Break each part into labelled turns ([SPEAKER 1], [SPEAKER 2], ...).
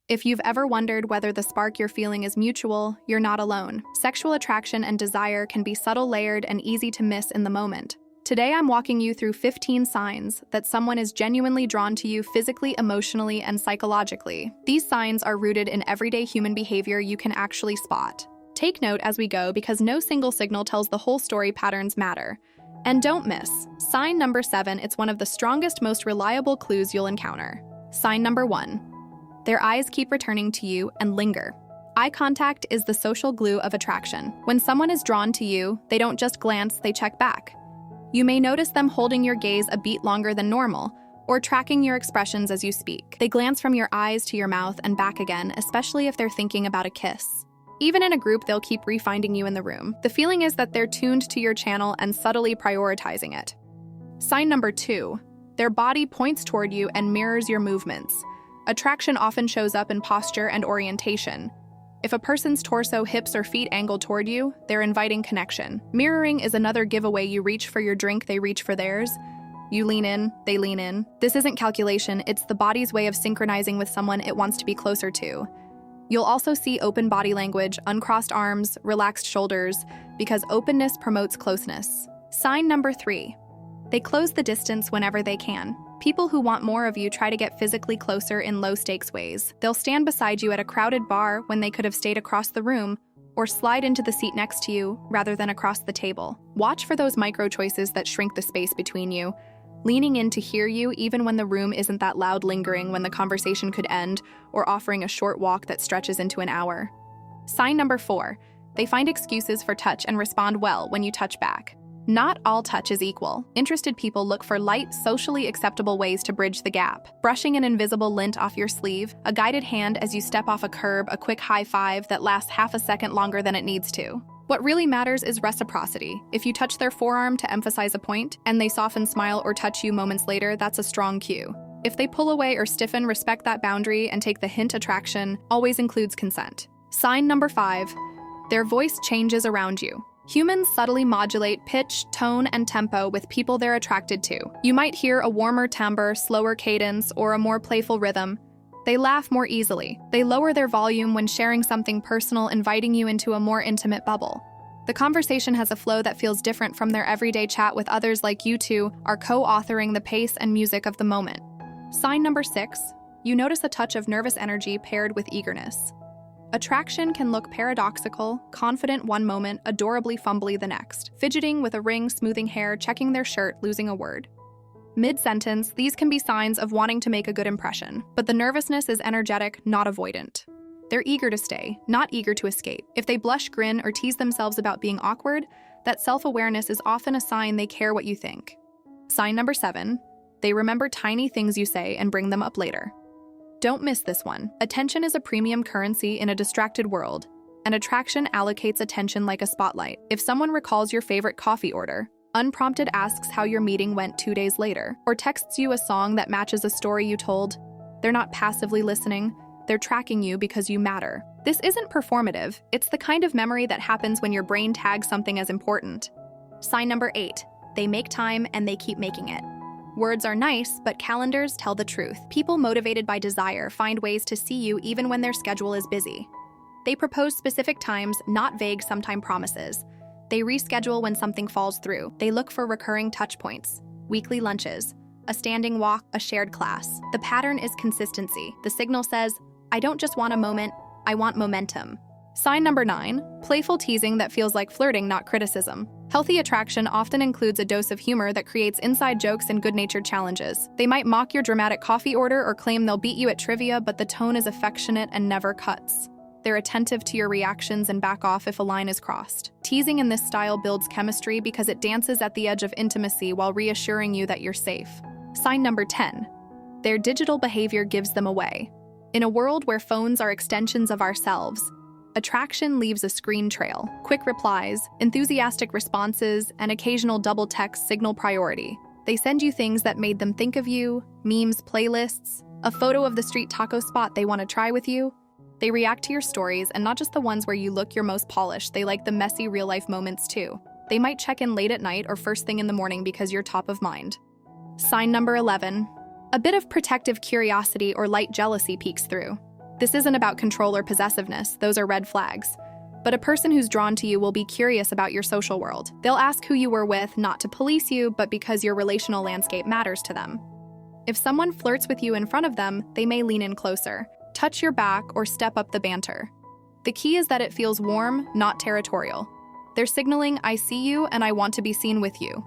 [SPEAKER 1] If you've ever wondered whether the spark you're feeling is mutual, you're not alone. Sexual attraction and desire can be subtle, layered, and easy to miss in the moment. Today, I'm walking you through 15 signs that someone is genuinely drawn to you physically, emotionally, and psychologically. These signs are rooted in everyday human behavior you can actually spot. Take note as we go because no single signal tells the whole story. Patterns matter. And don't miss. Sign number 7, it's one of the strongest, most reliable clues you'll encounter. Sign number 1. Their eyes keep returning to you and linger. Eye contact is the social glue of attraction. When someone is drawn to you, they don't just glance, they check back. You may notice them holding your gaze a beat longer than normal, or tracking your expressions as you speak. They glance from your eyes to your mouth and back again, especially if they're thinking about a kiss. Even in a group, they'll keep refinding you in the room. The feeling is that they're tuned to your channel and subtly prioritizing it. Sign number 2. Their body points toward you and mirrors your movements. Attraction often shows up in posture and orientation. If a person's torso, hips, or feet angle toward you, they're inviting connection. Mirroring is another giveaway. You reach for your drink, they reach for theirs. You lean in, they lean in. This isn't calculation, it's the body's way of synchronizing with someone it wants to be closer to. You'll also see open body language, uncrossed arms, relaxed shoulders, because openness promotes closeness. Sign number 3. They close the distance whenever they can. People who want more of you try to get physically closer in low-stakes ways. They'll stand beside you at a crowded bar when they could have stayed across the room, or slide into the seat next to you rather than across the table. Watch for those micro choices that shrink the space between you, leaning in to hear you even when the room isn't that loud, lingering when the conversation could end, or offering a short walk that stretches into an hour. Sign number 4. They find excuses for touch and respond well when you touch back. Not all touch is equal. Interested people look for light, socially acceptable ways to bridge the gap. Brushing an invisible lint off your sleeve, a guided hand as you step off a curb, a quick high five that lasts half a second longer than it needs to. What really matters is reciprocity. If you touch their forearm to emphasize a point, and they soften, smile, or touch you moments later, that's a strong cue. If they pull away or stiffen, respect that boundary and take the hint. Attraction always includes consent. Sign number 5. Their voice changes around you. Humans subtly modulate pitch, tone, and tempo with people they're attracted to. You might hear a warmer timbre, slower cadence, or a more playful rhythm. They laugh more easily. They lower their volume when sharing something personal, inviting you into a more intimate bubble. The conversation has a flow that feels different from their everyday chat with others, like you two are co-authoring the pace and music of the moment. Sign number 6. You notice a touch of nervous energy paired with eagerness. Attraction can look paradoxical, confident one moment, adorably fumbly the next. Fidgeting with a ring, smoothing hair, checking their shirt, losing a word. Mid-sentence, these can be signs of wanting to make a good impression, but the nervousness is energetic, not avoidant. They're eager to stay, not eager to escape. If they blush, grin, or tease themselves about being awkward, that self-awareness is often a sign they care what you think. Sign number 7. They remember tiny things you say and bring them up later. Don't miss this one. Attention is a premium currency in a distracted world, and attraction allocates attention like a spotlight. If someone recalls your favorite coffee order, unprompted asks how your meeting went 2 days later, or texts you a song that matches a story you told, they're not passively listening, they're tracking you because you matter. This isn't performative, it's the kind of memory that happens when your brain tags something as important. Sign number 8. They make time and they keep making it. Words are nice, but calendars tell the truth. People motivated by desire find ways to see you even when their schedule is busy. They propose specific times, not vague sometime promises. They reschedule when something falls through. They look for recurring touch points, weekly lunches, a standing walk, a shared class. The pattern is consistency. The signal says, I don't just want a moment, I want momentum. Sign number 9, playful teasing that feels like flirting, not criticism. Healthy attraction often includes a dose of humor that creates inside jokes and good-natured challenges. They might mock your dramatic coffee order or claim they'll beat you at trivia, but the tone is affectionate and never cuts. They're attentive to your reactions and back off if a line is crossed. Teasing in this style builds chemistry because it dances at the edge of intimacy while reassuring you that you're safe. Sign number 10. Their digital behavior gives them away. In a world where phones are extensions of ourselves, attraction leaves a screen trail. Quick replies, enthusiastic responses, and occasional double text signal priority. They send you things that made them think of you, memes, playlists, a photo of the street taco spot they want to try with you. They react to your stories, and not just the ones where you look your most polished. They like the messy real-life moments too. They might check in late at night or first thing in the morning because you're top of mind. Sign number 11. A bit of protective curiosity or light jealousy peeks through. This isn't about control or possessiveness, those are red flags. But a person who's drawn to you will be curious about your social world. They'll ask who you were with, not to police you, but because your relational landscape matters to them. If someone flirts with you in front of them, they may lean in closer, touch your back, or step up the banter. The key is that it feels warm, not territorial. They're signaling, I see you and I want to be seen with you.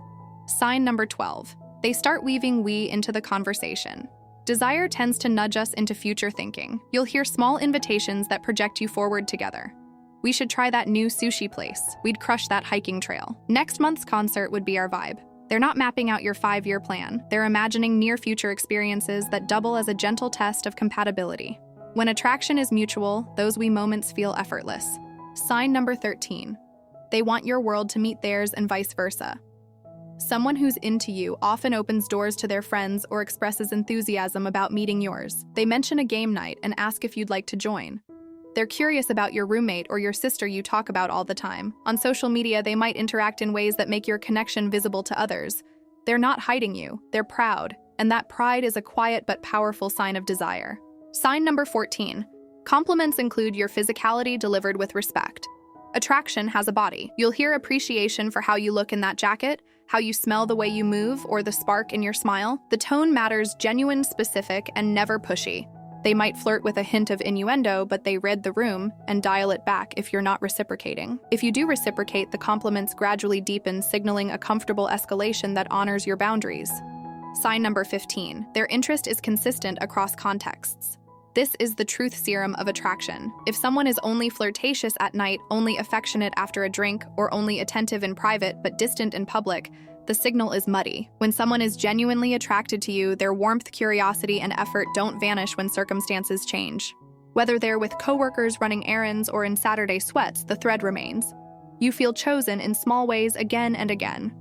[SPEAKER 1] Sign number 12. They start weaving we into the conversation. Desire tends to nudge us into future thinking. You'll hear small invitations that project you forward together. We should try that new sushi place. We'd crush that hiking trail. Next month's concert would be our vibe. They're not mapping out your 5-year plan. They're imagining near-future experiences that double as a gentle test of compatibility. When attraction is mutual, those we moments feel effortless. Sign number 13. They want your world to meet theirs and vice versa. Someone who's into you often opens doors to their friends or expresses enthusiasm about meeting yours. They mention a game night and ask if you'd like to join. They're curious about your roommate or your sister you talk about all the time. On social media, they might interact in ways that make your connection visible to others. They're not hiding you, they're proud, and that pride is a quiet but powerful sign of desire. Sign number 14. Compliments include your physicality delivered with respect. Attraction has a body. You'll hear appreciation for how you look in that jacket, how you smell the way you move, or the spark in your smile. The tone matters, genuine, specific, and never pushy. They might flirt with a hint of innuendo, but they read the room and dial it back if you're not reciprocating. If you do reciprocate, the compliments gradually deepen, signaling a comfortable escalation that honors your boundaries. Sign number 15. Their interest is consistent across contexts. This is the truth serum of attraction. If someone is only flirtatious at night, only affectionate after a drink, or only attentive in private but distant in public, the signal is muddy. When someone is genuinely attracted to you, their warmth, curiosity, and effort don't vanish when circumstances change. Whether they're with coworkers running errands or in Saturday sweats, the thread remains. You feel chosen in small ways again and again.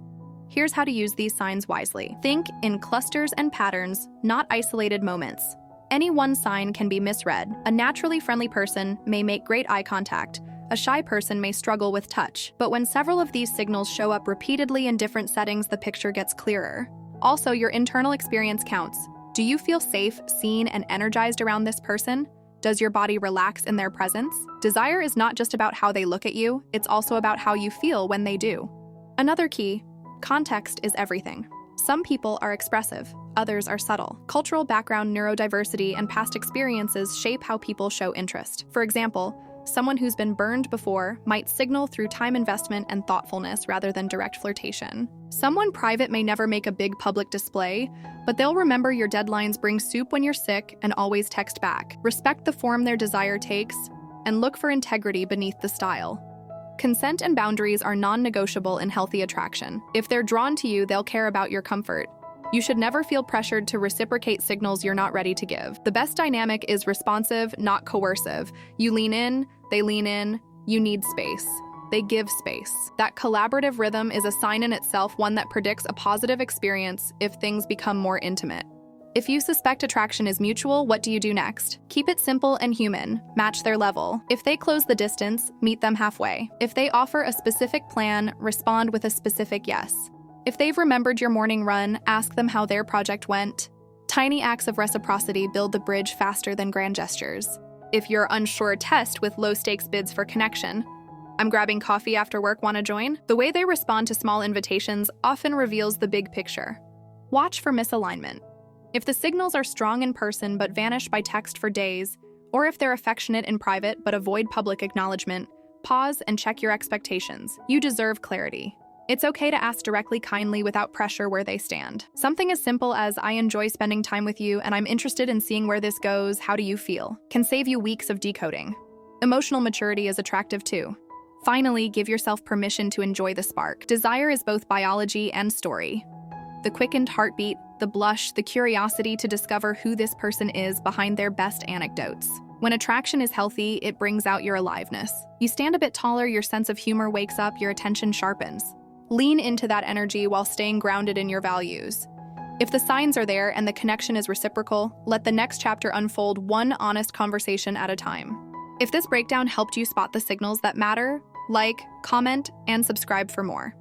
[SPEAKER 1] Here's how to use these signs wisely. Think in clusters and patterns, not isolated moments. Any one sign can be misread. A naturally friendly person may make great eye contact. A shy person may struggle with touch. But when several of these signals show up repeatedly in different settings, the picture gets clearer. Also, your internal experience counts. Do you feel safe, seen, and energized around this person? Does your body relax in their presence? Desire is not just about how they look at you, it's also about how you feel when they do. Another key, context is everything. Some people are expressive, others are subtle. Cultural background, neurodiversity, and past experiences shape how people show interest. For example, someone who's been burned before might signal through time investment and thoughtfulness rather than direct flirtation. Someone private may never make a big public display, but they'll remember your deadlines, bring soup when you're sick, and always text back. Respect the form their desire takes, and look for integrity beneath the style. Consent and boundaries are non-negotiable in healthy attraction. If they're drawn to you, they'll care about your comfort. You should never feel pressured to reciprocate signals you're not ready to give. The best dynamic is responsive, not coercive. You lean in, they lean in, you need space. They give space. That collaborative rhythm is a sign in itself, one that predicts a positive experience if things become more intimate. If you suspect attraction is mutual, what do you do next? Keep it simple and human. Match their level. If they close the distance, meet them halfway. If they offer a specific plan, respond with a specific yes. If they've remembered your morning run, ask them how their project went. Tiny acts of reciprocity build the bridge faster than grand gestures. If you're unsure, test with low-stakes bids for connection. I'm grabbing coffee after work, wanna join? The way they respond to small invitations often reveals the big picture. Watch for misalignment. If the signals are strong in person but vanish by text for days, or if they're affectionate in private but avoid public acknowledgement, pause and check your expectations. You deserve clarity. It's okay to ask directly, kindly, without pressure where they stand. Something as simple as, I enjoy spending time with you and I'm interested in seeing where this goes, how do you feel, can save you weeks of decoding. Emotional maturity is attractive too. Finally, give yourself permission to enjoy the spark. Desire is both biology and story. The quickened heartbeat, the blush, the curiosity to discover who this person is behind their best anecdotes. When attraction is healthy, it brings out your aliveness. You stand a bit taller, your sense of humor wakes up, your attention sharpens. Lean into that energy while staying grounded in your values. If the signs are there and the connection is reciprocal, let the next chapter unfold one honest conversation at a time. If this breakdown helped you spot the signals that matter, like, comment, and subscribe for more.